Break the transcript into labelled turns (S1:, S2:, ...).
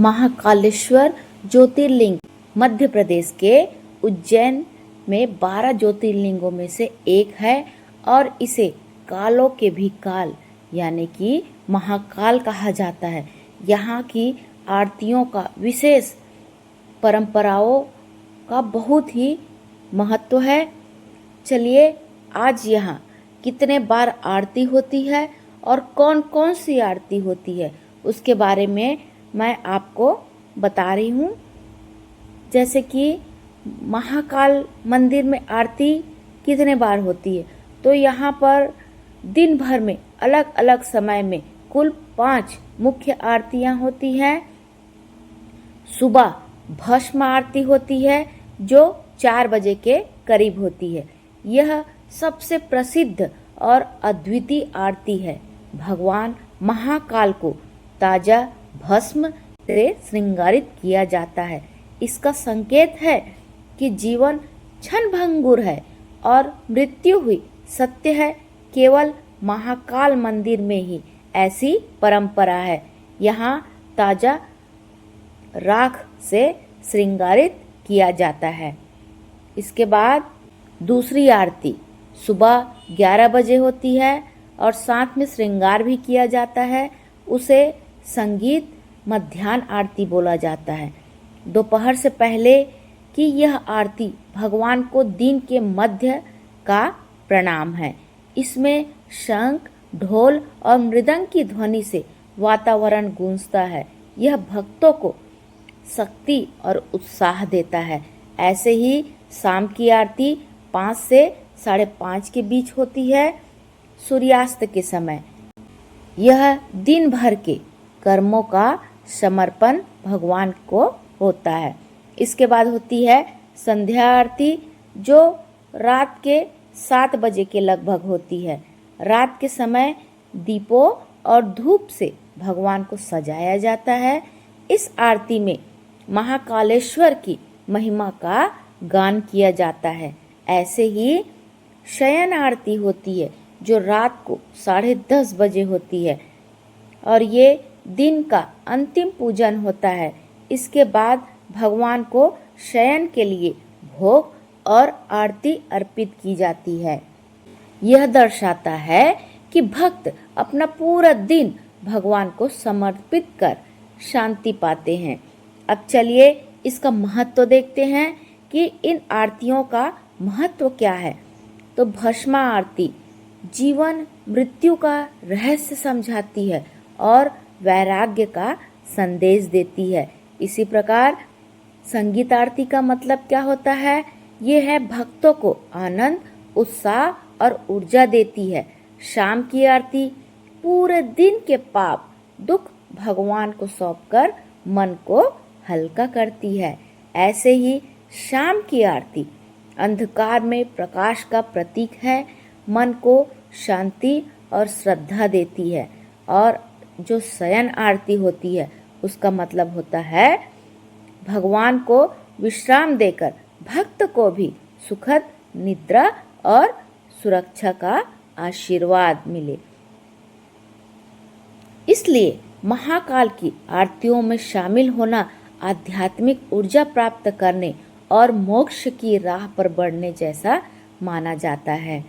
S1: महाकालेश्वर ज्योतिर्लिंग मध्य प्रदेश के उज्जैन में 12 ज्योतिर्लिंगों में से एक है और इसे कालों के भी काल यानी कि महाकाल कहा जाता है। यहाँ की आरतियों का विशेष परंपराओं का बहुत ही महत्व है। चलिए आज यहाँ कितने बार आरती होती है और कौन कौन सी आरती होती है उसके बारे में मैं आपको बता रही हूँ। जैसे कि महाकाल मंदिर में आरती कितने बार होती है, तो यहाँ पर दिन भर में अलग अलग समय में कुल 5 मुख्य आरतियाँ होती हैं। सुबह भस्म आरती होती है जो 4 बजे के करीब होती है। यह सबसे प्रसिद्ध और अद्वितीय आरती है। भगवान महाकाल को ताजा भस्म से श्रृंगारित किया जाता है। इसका संकेत है कि जीवन क्षणभंगुर है और मृत्यु हुई सत्य है। केवल महाकाल मंदिर में ही ऐसी परंपरा है। यहाँ ताजा राख से श्रृंगारित किया जाता है। इसके बाद दूसरी आरती सुबह 11 बजे होती है और साथ में श्रृंगार भी किया जाता है। उसे संगीत मध्याह्न आरती बोला जाता है। दोपहर से पहले की यह आरती भगवान को दिन के मध्य का प्रणाम है। इसमें शंख, ढोल और मृदंग की ध्वनि से वातावरण गूंजता है। यह भक्तों को शक्ति और उत्साह देता है। ऐसे ही शाम की आरती 5 से 5:30 के बीच होती है, सूर्यास्त के समय। यह दिन भर के कर्मों का समर्पण भगवान को होता है। इसके बाद होती है संध्या आरती जो रात के 7 बजे के लगभग होती है। रात के समय दीपों और धूप से भगवान को सजाया जाता है। इस आरती में महाकालेश्वर की महिमा का गान किया जाता है। ऐसे ही शयन आरती होती है जो रात को 10:30 बजे होती है और ये दिन का अंतिम पूजन होता है। इसके बाद भगवान को शयन के लिए भोग और आरती अर्पित की जाती है। यह दर्शाता है कि भक्त अपना पूरा दिन भगवान को समर्पित कर शांति पाते हैं। अब चलिए इसका महत्व देखते हैं कि इन आरतियों का महत्व क्या है। तो भस्म आरती जीवन मृत्यु का रहस्य समझाती है और वैराग्य का संदेश देती है। इसी प्रकार संगीत आरती का मतलब क्या होता है? ये है भक्तों को आनंद, उत्साह और ऊर्जा देती है। शाम की आरती पूरे दिन के पाप दुख भगवान को सौंपकर मन को हल्का करती है। ऐसे ही शाम की आरती अंधकार में प्रकाश का प्रतीक है, मन को शांति और श्रद्धा देती है। और जो शयन आरती होती है उसका मतलब होता है भगवान को विश्राम देकर भक्त को भी सुखद निद्रा और सुरक्षा का आशीर्वाद मिले। इसलिए महाकाल की आरतियों में शामिल होना आध्यात्मिक ऊर्जा प्राप्त करने और मोक्ष की राह पर बढ़ने जैसा माना जाता है।